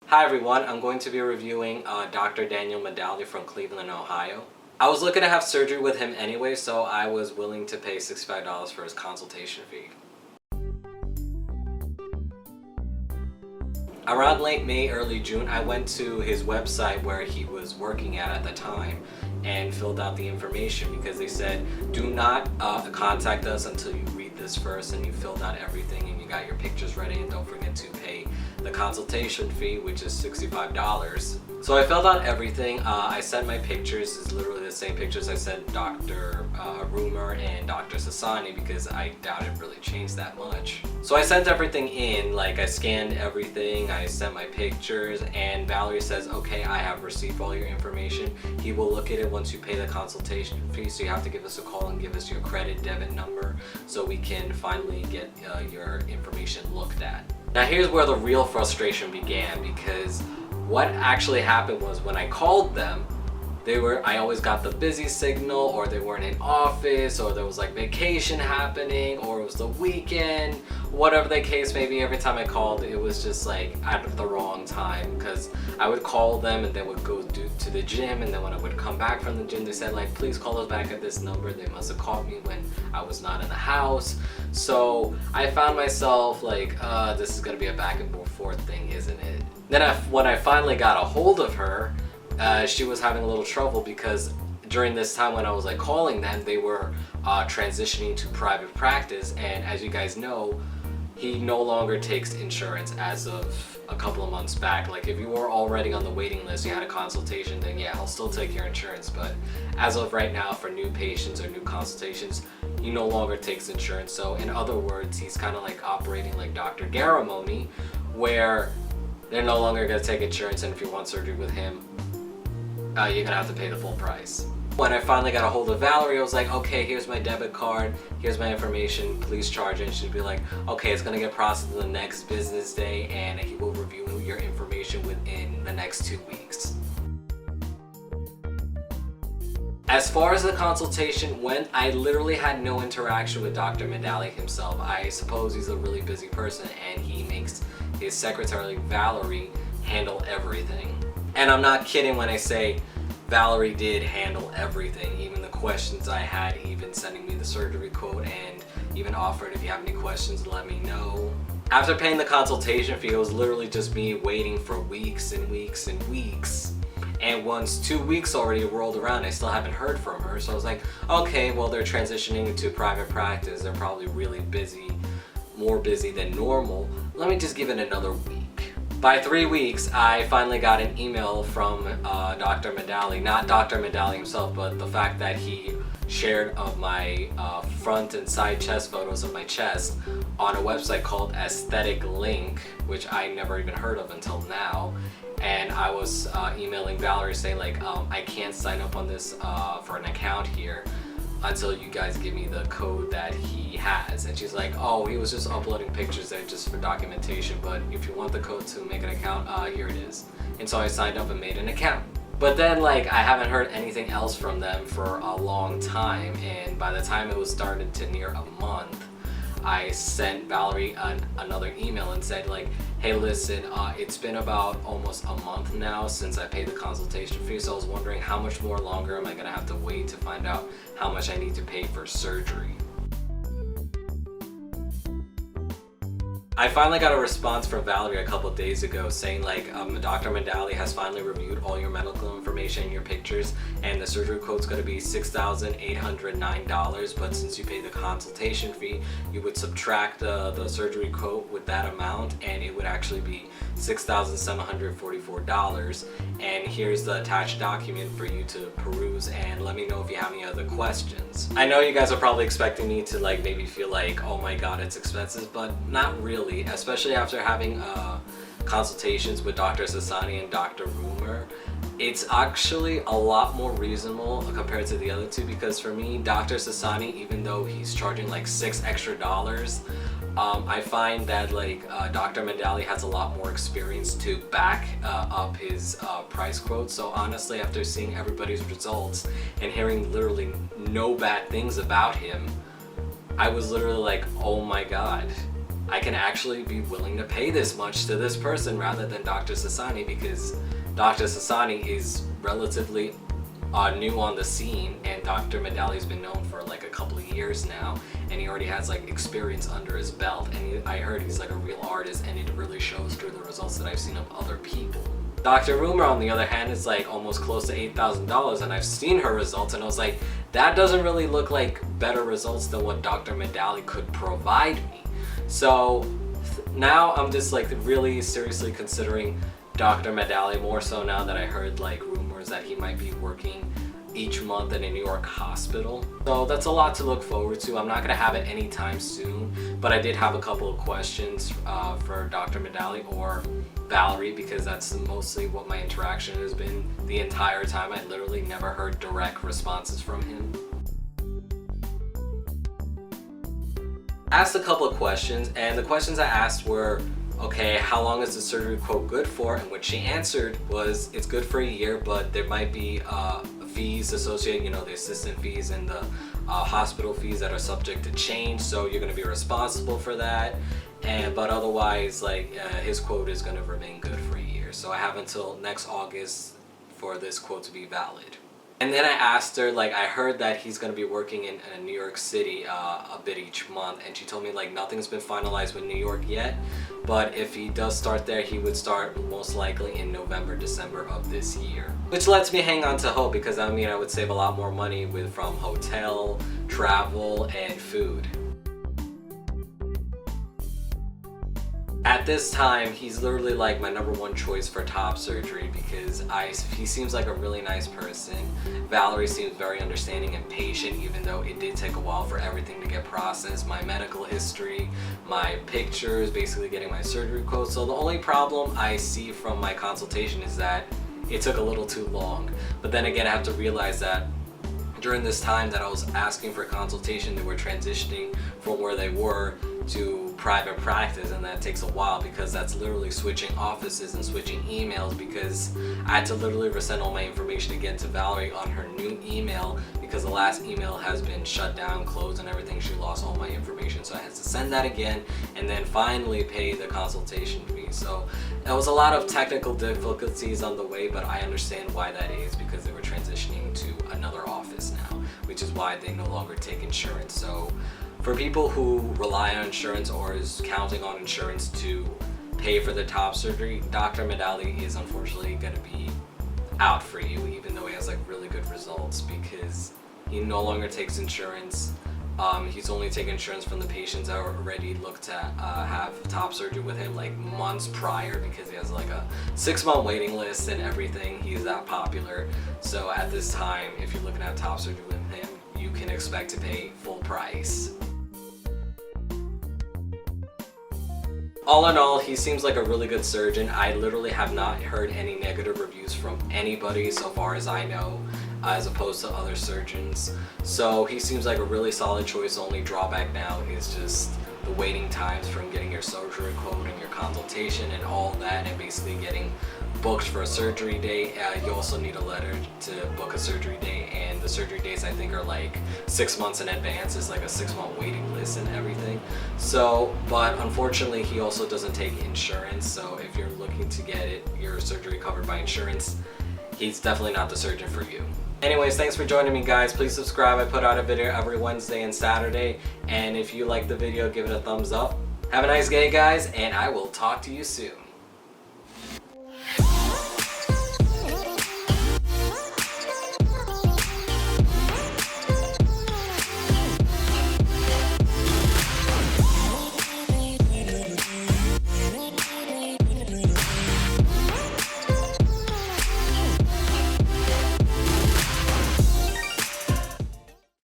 Hi everyone, I'm going to be reviewing Dr. Daniel Medalie from Cleveland, Ohio. I was looking to have surgery with him anyway, so I was willing to pay $65 for his consultation fee. Around late May, early June, I went to his website where he was working at the time and filled out the information because they said, do not contact us until you read this first and you filled out everything and you got your pictures ready, and don't forget to pay the consultation fee, which is $65. So I filled out everything. I sent my pictures. It's literally the same pictures I sent Dr. Rumor and Dr. Sassani because I doubt it really changed that much. So I sent everything in, like I scanned everything, I sent my pictures, and Valerie says, okay, I have received all your information. He will look at it once you pay the consultation fee, so you have to give us a call and give us your credit debit number so we can finally get your information looked at. Now here's where the real frustration began, because what actually happened was when I called them, I always got the busy signal, or they weren't in office, or there was like vacation happening, or it was the weekend, whatever the case may be. Every time I called, it was just like at the wrong time, because I would call them and they would go to the gym, and then when I would come back from the gym, they said like, please call us back at this number. They must have called me when I was not in the house. So I found myself like, this is gonna be a back and forth thing, isn't it? Then when I finally got a hold of her, she was having a little trouble because during this time when I was like calling them, they were transitioning to private practice, and as you guys know, he no longer takes insurance as of a couple of months back. Like if you were already on the waiting list, you had a consultation, then yeah, he'll still take your insurance, but as of right now, for new patients or new consultations, he no longer takes insurance. So in other words, he's kind of like operating like Dr. Garamoni, where they're no longer going to take insurance, and if you want surgery with him, you're gonna have to pay the full price. When I finally got a hold of Valerie, I was like, okay, here's my debit card, here's my information, please charge it. And she'd be like, okay, it's gonna get processed the next business day, and he will review your information within the next 2 weeks. As far as the consultation went, I literally had no interaction with Dr. Medalie himself. I suppose he's a really busy person and he makes his secretary, Valerie, handle everything. And I'm not kidding when I say Valerie did handle everything, even the questions I had, even sending me the surgery quote, and even offered, if you have any questions, let me know. After paying the consultation fee, it was literally just me waiting for weeks and weeks and weeks. And once 2 weeks already rolled around, I still haven't heard from her. So I was like, okay, well, they're transitioning into private practice. They're probably really busy, more busy than normal. Let me just give it another week. By 3 weeks, I finally got an email from Dr. Medalie, not Dr. Medalie himself, but the fact that he shared of my front and side chest photos of my chest on a website called Aesthetic Link, which I never even heard of until now. And I was emailing Valerie saying like, I can't sign up on this for an account here until you guys give me the code that he has. And she's like, oh, he was just uploading pictures there just for documentation, but if you want the code to make an account, here it is. And so I signed up and made an account. But then like I haven't heard anything else from them for a long time, and by the time it was started to near a month, I sent Valerie another email and said like, hey listen, it's been about almost a month now since I paid the consultation fee, so I was wondering how much more longer am I gonna have to wait to find out how much I need to pay for surgery. I finally got a response from Valerie a couple days ago saying like, Dr. Medalie has finally reviewed all your medical information and your pictures, and the surgery quote's going to be $6,809, but since you paid the consultation fee, you would subtract the surgery quote with that amount, and it would actually be $6,744. And here's the attached document for you to peruse, and let me know if you have any other questions. I know you guys are probably expecting me to like maybe feel like, oh my god, it's expensive, but not really, especially after having consultations with Dr. Sassani and Dr. Rumor. It's actually a lot more reasonable compared to the other two, because for me, Dr. Sassani, even though he's charging like $6 extra, I find that like Dr. Medalie has a lot more experience to back up his price quote. So honestly, after seeing everybody's results and hearing literally no bad things about him, I was literally like, oh my god, I can actually be willing to pay this much to this person rather than Dr. Sasani, because Dr. Sasani is relatively new on the scene, and Dr. Medalie's been known for like a couple of years now, and he already has like experience under his belt, and I heard he's like a real artist, and it really shows through the results that I've seen of other people. Dr. Rumor, on the other hand, is like almost close to $8,000, and I've seen her results, and I was like, that doesn't really look like better results than what Dr. Medalie could provide me. So now I'm just like really seriously considering Dr. Medalie, more so now that I heard like rumors that he might be working each month in a New York hospital. So that's a lot to look forward to. I'm not gonna have it anytime soon, but I did have a couple of questions for Dr. Medalie or Valerie, because that's mostly what my interaction has been the entire time. I literally never heard direct responses from him. I asked a couple of questions, and the questions I asked were, okay, how long is the surgery quote good for? And what she answered was, it's good for a year, but there might be fees associated, you know, the assistant fees and the hospital fees that are subject to change, so you're going to be responsible for that. But otherwise, like, his quote is going to remain good for a year. So I have until next August for this quote to be valid. And then I asked her, like, I heard that he's going to be working in New York City a bit each month, and she told me like nothing's been finalized with New York yet, but if he does start there, he would start most likely in November, December of this year. Which lets me hang on to hope, because I mean I would save a lot more money from hotel, travel, and food. At this time, he's literally like my #1 choice for top surgery, because he seems like a really nice person. Valerie seems very understanding and patient, even though it did take a while for everything to get processed. My medical history, my pictures, basically getting my surgery quote. So the only problem I see from my consultation is that it took a little too long. But then again, I have to realize that during this time that I was asking for a consultation, they were transitioning from where they were to private practice, and that takes a while, because that's literally switching offices and switching emails, because I had to literally resend all my information again to Valerie on her new email, because the last email has been shut down, closed, and everything. She lost all my information, so I had to send that again and then finally pay the consultation fee. So there was a lot of technical difficulties on the way, but I understand why that is, because they were transitioning to another office now, which is why they no longer take insurance. So for people who rely on insurance or is counting on insurance to pay for the top surgery, Dr. Medalie is unfortunately going to be out for you, even though he has like really good results, because he no longer takes insurance. He's only taking insurance from the patients that already looked to have top surgery with him like months prior, because he has like a 6-month waiting list and everything. He's that popular. So at this time, if you're looking at top surgery with him, you can expect to pay full price. All in all, he seems like a really good surgeon. I literally have not heard any negative reviews from anybody so far as I know, as opposed to other surgeons. So he seems like a really solid choice. The only drawback now is just the waiting times from getting your surgery quote and your consultation and all that, and basically getting booked for a surgery date. You also need a letter to book a surgery date, and the surgery dates I think are like 6 months in advance. It's like a 6-month waiting list and everything. So, but unfortunately he also doesn't take insurance, so if you're looking to get your surgery covered by insurance, he's definitely not the surgeon for you. Anyways, thanks for joining me, guys. Please subscribe. I put out a video every Wednesday and Saturday, and if you like the video, give it a thumbs up. Have a nice day, guys, and I will talk to you soon.